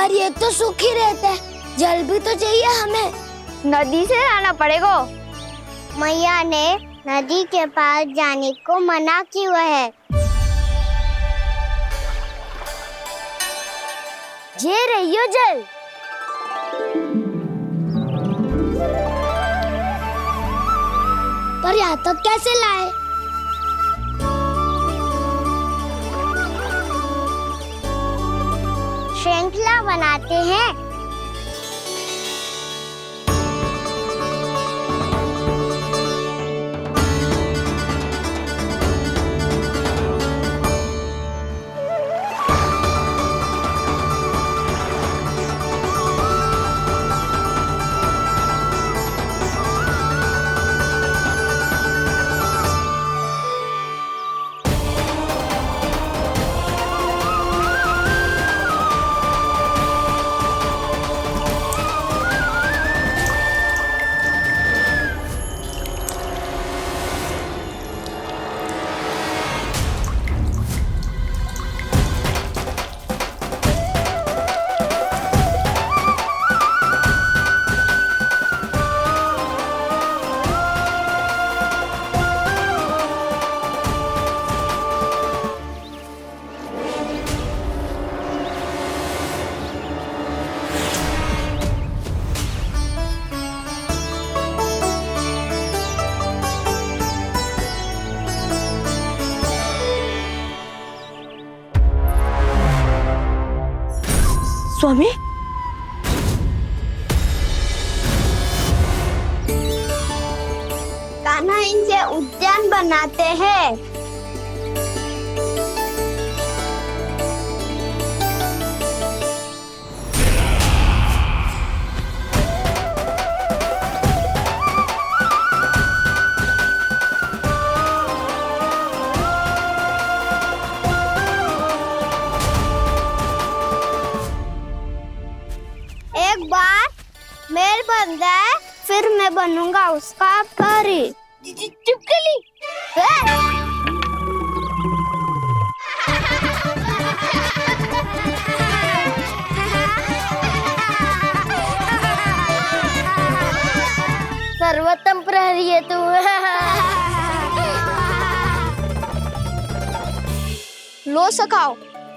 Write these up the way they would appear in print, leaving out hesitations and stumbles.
पर ये तो सूखी रहता है, जल भी तो चाहिए हमें। नदी से लाना पड़ेगा। मैया ने नदी के पास जाने को मना किया है। ये रहियो जल। पर यहाँ तक कैसे लाए? श्रृंखला बनाते हैं। स्वामी, कान्हा इनसे उद्यान बनाते हैं। एक बार मेल बन जाए फिर मैं बनूंगा उसका परी। चिपकली। सर्वोत्तम प्रहरी है तू। लो सखाओ,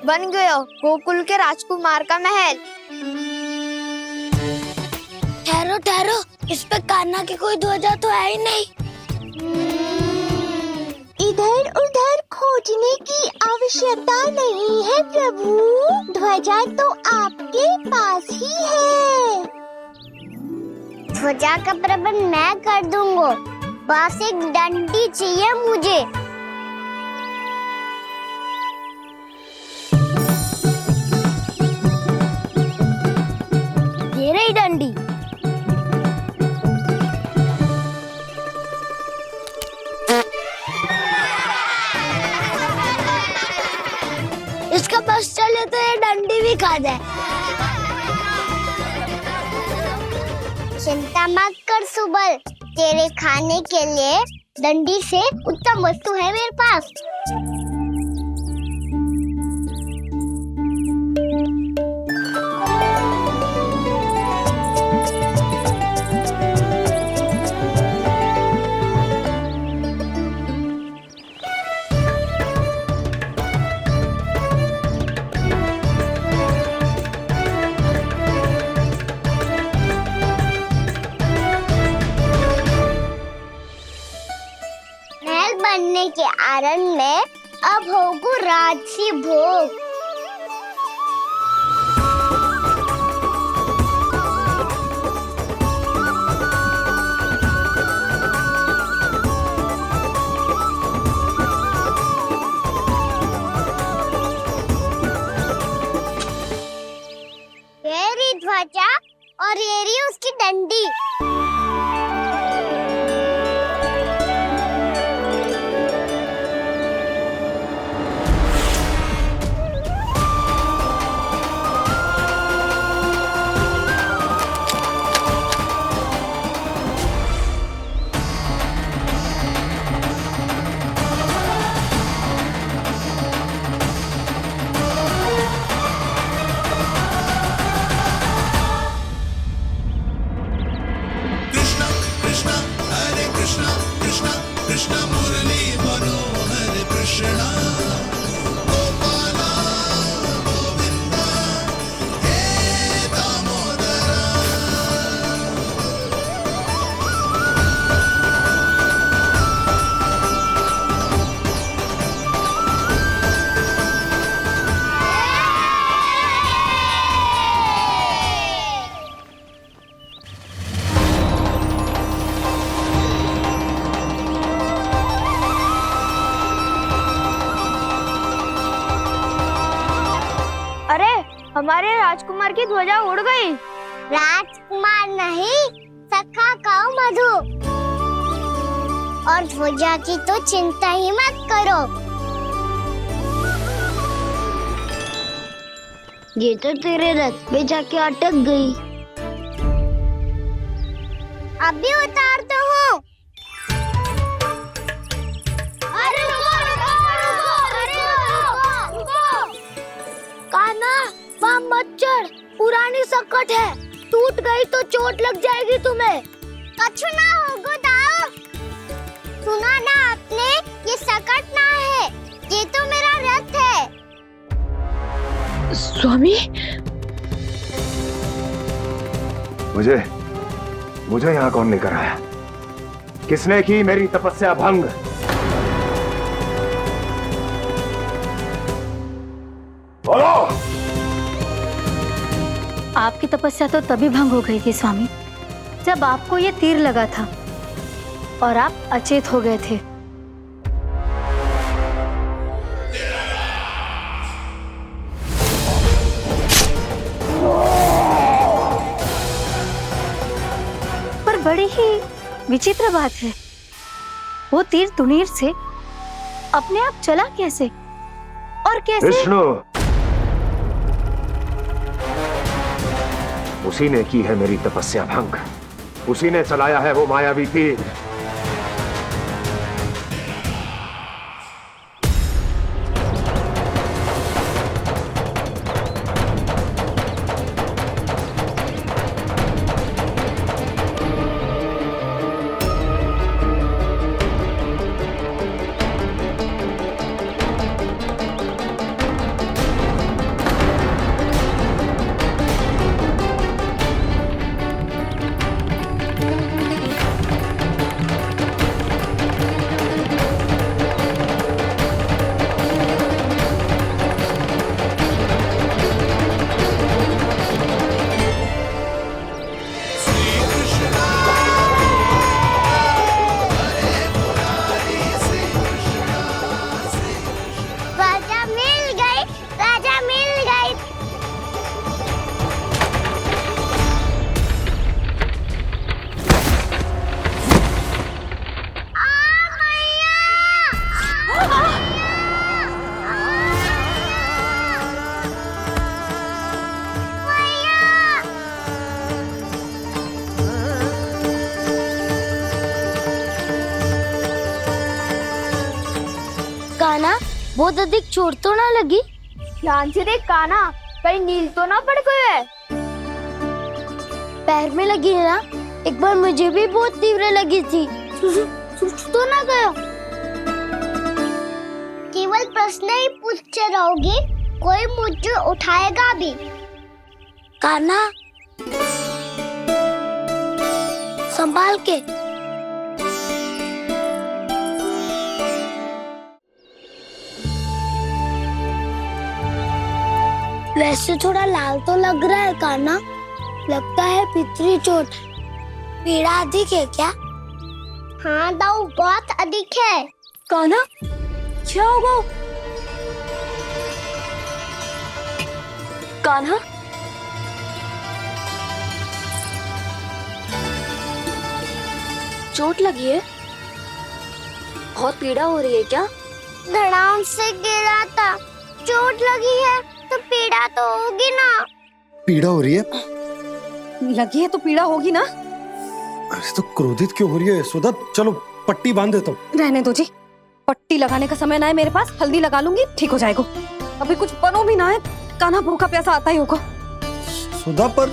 बन गयो गोकुल के राजकुमार का महल। ठहरो ठहरो, इस पे कान्हा की कोई ध्वजा तो है ही नहीं। इधर उधर खोजने की आवश्यकता नहीं है प्रभु, ध्वजा तो आपके पास ही है। ध्वजा का प्रबंध मैं कर दूंगा, बस एक डंडी चाहिए मुझे। ये रही डंडी। इसका बस चले तो ये डंडी भी खा जाए। चिंता मत कर सुबल, तेरे खाने के लिए डंडी से उत्तम वस्तु है मेरे पास। बनने के आनंद में अब होगू राजसी भोग। ये रही ध्वजा और ये रही उसकी डंडी। हमारे राजकुमार की ध्वजा उड़ गई। राजकुमार नहीं, सखा कहो मधु। और ध्वजा की तो चिंता ही मत करो। ये तो तेरे रथ पे जाके अटक गई। अभी उतारता हूँ। अरे कान्हा, वहाँ मत चढ़, पुरानी सकट है, टूट गई तो चोट लग जाएगी तुम्हें। कछु ना होगा दाऊ। सुना ना आपने, ये सकट ना है, ये तो मेरा रथ है। स्वामी, मुझे यहाँ कौन लेकर आया? किसने की मेरी तपस्या भंग? बोलो। आपकी तपस्या तो तभी भंग हो गई थी स्वामी, जब आपको ये तीर लगा था और आप अचेत हो गए थे। पर बड़ी ही विचित्र बात है, वो तीर तुनीर से अपने आप चला कैसे और कैसे? विष्णु, उसी ने की है मेरी तपस्या भंग, उसी ने चलाया है वो मायावी तीर। राजा मिल गई। कान्हा, बहुत अधिक चोट तो ना लगी? ध्यान से देख कान्हा, कहीं नील तो ना पड़ गए? पैर में लगी है ना? एक बार मुझे भी बहुत तीव्र लगी थी। सूझ तो ना गया? केवल प्रश्न ही पूछते रहोगे, कोई मुझे उठाएगा भी? कान्हा, संभाल के। वैसे थोड़ा लाल तो लग रहा है कान्हा, लगता है पितरी चोट। पीड़ा अधिक है क्या? हाँ दाऊ, बहुत अधिक है। कान्हा, क्या होगा? कान्हा, चोट लगी है? बहुत पीड़ा हो रही है क्या? धड़ाम से गिरा था, चोट लगी है तो पीड़ा तो होगी ना। पीड़ा हो रही है? लगी है तो पीड़ा होगी ना। अरे तो क्रोधित क्यों हो रही है यशोदा? चलो पट्टी बांध देता हूँ। रहने दो जी, पट्टी लगाने का समय ना है मेरे पास, हल्दी लगा लूंगी, ठीक हो जाएगा। अभी कुछ बनो भी ना है, कान्हा भूखा प्यासा आता ही होगा। सुधा पर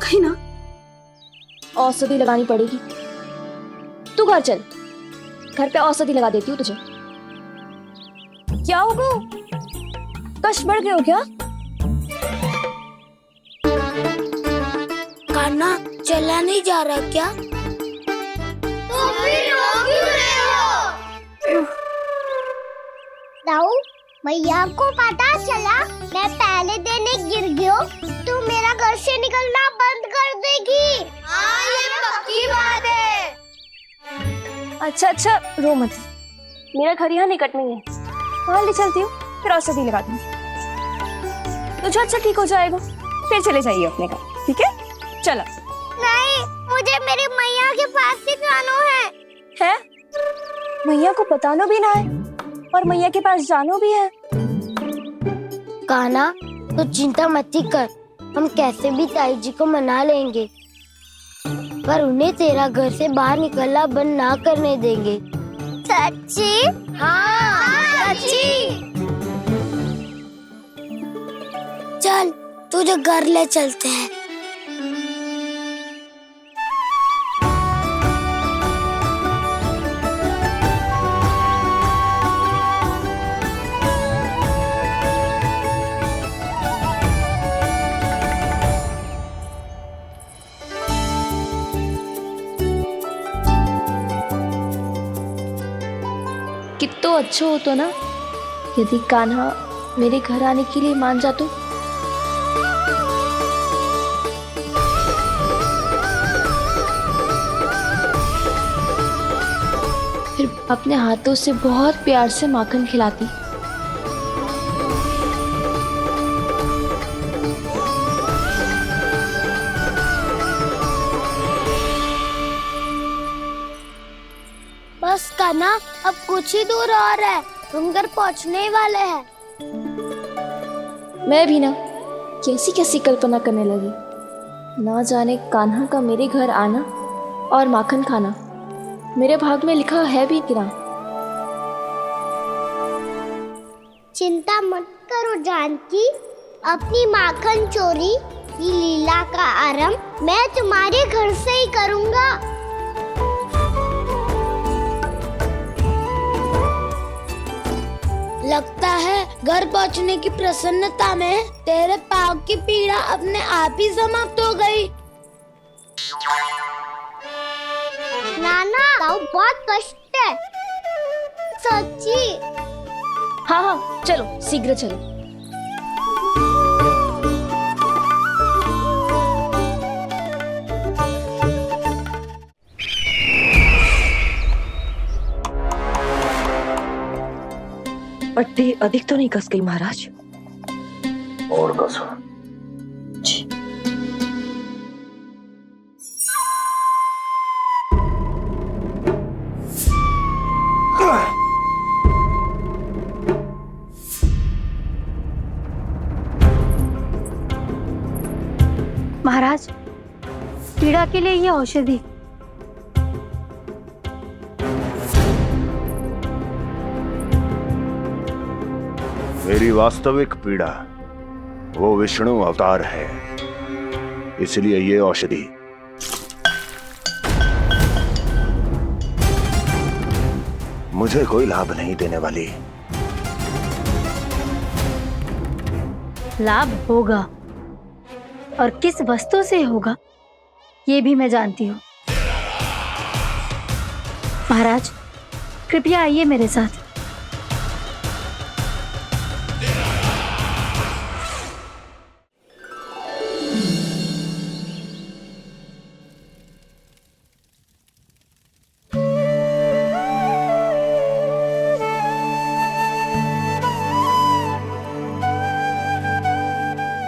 कहीं ना औषधि लगानी पड़ेगी। तू घर चल, घर पे औषधि लगा देती हूँ तुझे। क्या होगा? कष्ट बढ़ गए हो क्या? कान्हा, चला नहीं जा रहा क्या? तो फिर रो क्यों रहे हो? दाऊ, भैया को पता चला मैं पहले दिन ही गिर गया तो मेरा घर से निकलना बंद कर देगी। हाँ, ये पक्की बात है। अच्छा, रो मत, मेरा घर यहाँ निकट में है, वहाँ ले चलती हूँ, फिर औषधि लगा दूंगी। तो झट से ठीक हो जाएगा। फिर चले जाइए अपने घर, ठीक है? चलो। नहीं, मुझे मेरी मैया के पास ही जाना है। मैया को बताना भी ना है और मैया के पास जानो भी है। कान्हा, तो चिंता मत ही कर, हम कैसे भी ताई जी को मना लेंगे, पर उन्हें तेरा घर से बाहर निकलना बंद ना करने देंगे। सच्ची? हाँ, सच्ची। चल तुझे घर ले चलते हैं। कितना अच्छा हो तो ना यदि कान्हा मेरे घर आने के लिए मान जा तो। फिर अपने हाथों से बहुत प्यार से माखन खिलाती। बस कान्हा, अब कुछ ही दूर और है, हम घर पहुंचने ही वाले हैं। मैं भी ना कैसी कैसी कल्पना करने लगी। ना जाने कान्हा का मेरे घर आना और माखन खाना मेरे भाग में लिखा है भी कि ना। चिंता मत करो जानकी, अपनी माखन चोरी की लीला का आरंभ मैं तुम्हारे घर से ही करूंगा। लगता है घर पहुंचने की प्रसन्नता में तेरे पाँव की पीड़ा अपने आप ही समाप्त हो गई। नाना, पाँव बहुत कष्ट है। सच्ची? हाँ हाँ, चलो शीघ्र चलो। पट्टी अधिक तो नहीं कस गई महाराज? और कसो। महाराज, पीड़ा के लिए ये औषधि। मेरी वास्तविक पीड़ा वो विष्णु अवतार है, इसलिए ये औषधि। मुझे कोई लाभ नहीं देने वाली। लाभ होगा, और किस वस्तु से होगा ये भी मैं जानती हूँ। महाराज, कृपया आइए मेरे साथ।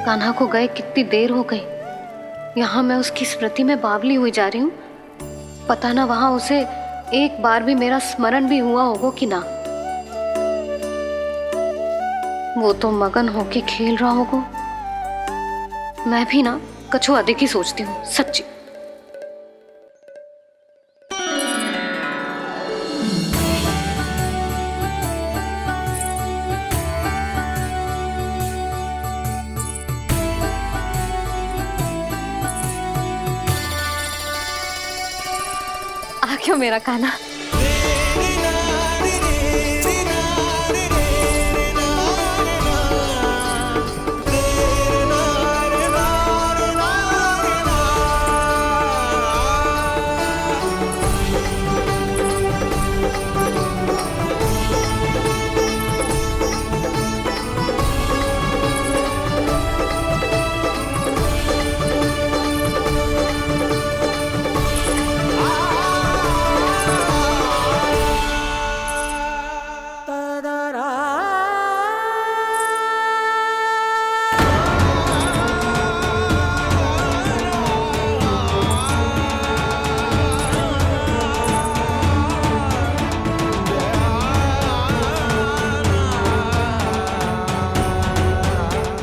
कान्हा को गए कितनी देर हो गई। यहाँ मैं उसकी स्मृति में बावली हुई जा रही हूँ। पता ना वहां उसे एक बार भी मेरा स्मरण भी हुआ होगा कि ना। वो तो मगन होके खेल रहा होगा। मैं भी ना कछु अधिक ही सोचती हूँ, सच्ची। आ क्यों मेरा कान्हा।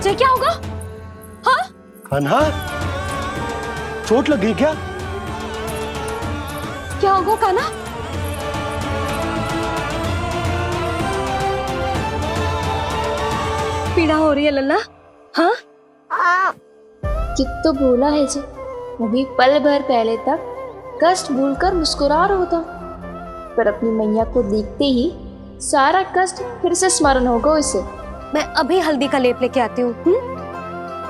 तुझे क्या होगा? हाँ? कान्हा, चोट लग गई क्या? क्या होगा कान्हा? पीड़ा हो रही है लल्ला? हाँ? कित्तो भूला है जी, अभी पल भर पहले तक कष्ट भूलकर मुस्कुरा रहा था, पर अपनी मैया को देखते ही सारा कष्ट फिर से स्मरण होगा उसे। मैं अभी हल्दी का लेप लेके आती हूँ,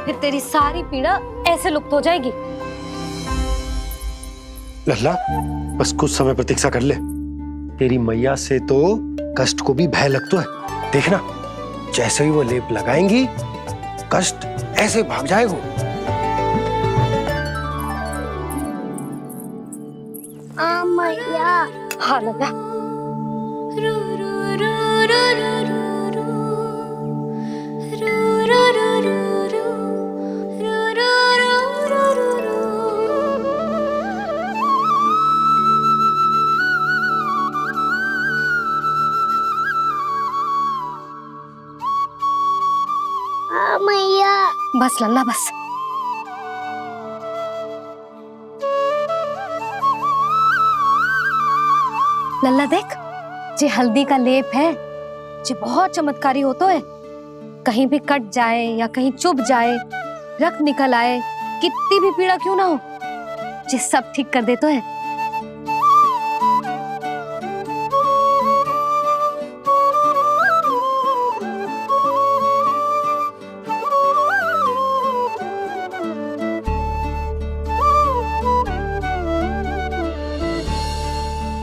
फिर तेरी सारी पीड़ा ऐसे लुप्त हो जाएगी। लल्ला, बस कुछ समय प्रतीक्षा कर ले। तेरी मैया से तो कष्ट को भी भय लगता है। देखना, जैसे ही वो लेप लगाएंगी, कष्ट ऐसे भाग जाएगा। मैया। हाँ लल्ला। मैया। बस लल्ला बस। लल्ला देख, जे हल्दी का लेप है, जे बहुत चमत्कारी होतो है। कहीं भी कट जाए या कहीं चुभ जाए, रक्त निकल आए, कितनी भी पीड़ा क्यों ना हो, जे सब ठीक कर देतो है।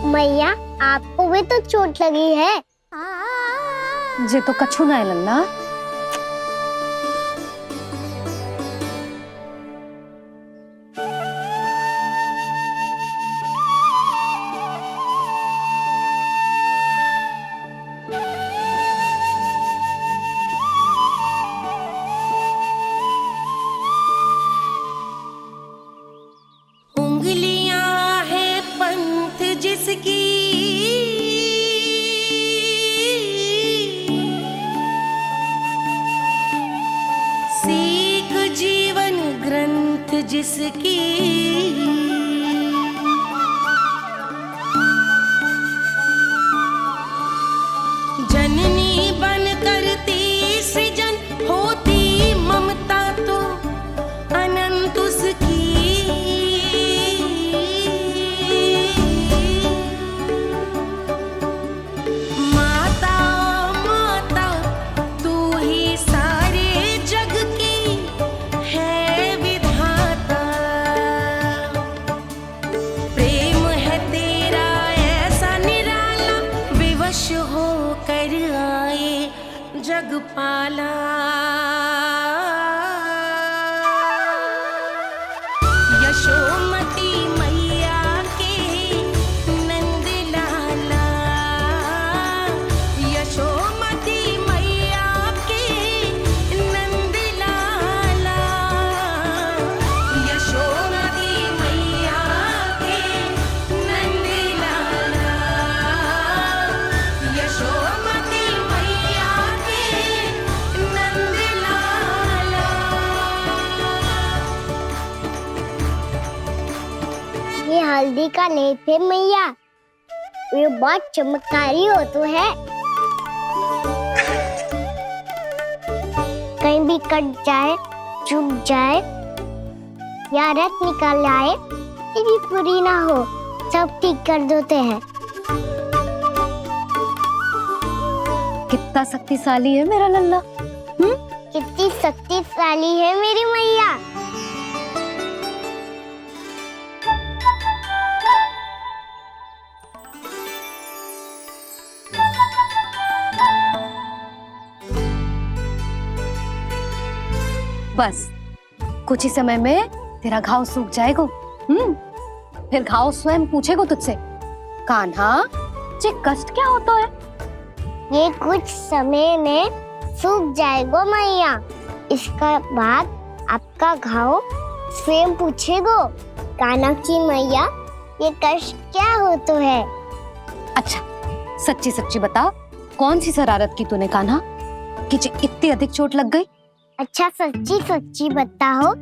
मैया, आपको भी तो चोट लगी है। जे तो कछु ना है लल्ला। उंगलियां है पंथ जिसकी, सीख जीवन ग्रंथ जिसकी, जननी बन करती सृजन होती ममता तो अनंत उसकी। माता माता तू ही सारे जग की है विधाता, प्रेम है तेरा ऐसा निराला, विवश होकर आए जग पाला। यशोमती मैया के नंद लाला, यशोमती मैया के नंद लाला, यशोमती मैया के नंद लाला, यशोमती मैया के नंद लाला। ये हल्दी का लेप है मैया, ये बहुत चमत्कारी हो तो है। कहीं भी कट जाए, चुभ जाए या रक्त निकल आए, ये भी पूरी ना हो, सब ठीक कर देते हैं। कितना शक्तिशाली है मेरा लल्ला। कितनी शक्तिशाली है मेरी मैया। बस कुछ ही समय में तेरा घाव सूख जाएगा। फिर घाव स्वयं पूछेगा तुझसे, कान्हा जे कष्ट क्या होता है? ये कुछ समय में सूख जाएगा मैया। इसका बाद आपका घाव स्वयं पूछेगो, कान्हा की मैया ये कष्ट क्या होता है? अच्छा सच्ची सच्ची बता, कौन सी शरारत की तूने कान्हा कि जे इतनी अधिक चोट लग गई? अच्छा सच्ची सच्ची बताओ,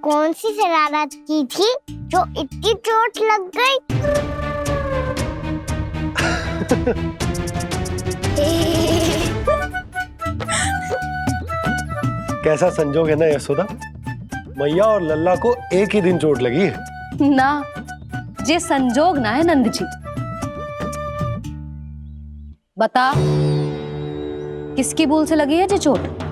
कौन सी शरारत की थी जो इतनी चोट लग गई? कैसा संजोग है ना यशोदा, मैया और लल्ला को एक ही दिन चोट लगी है। ना, जे संजोग ना है नंद जी। बता, किसकी भूल से लगी है जी चोट?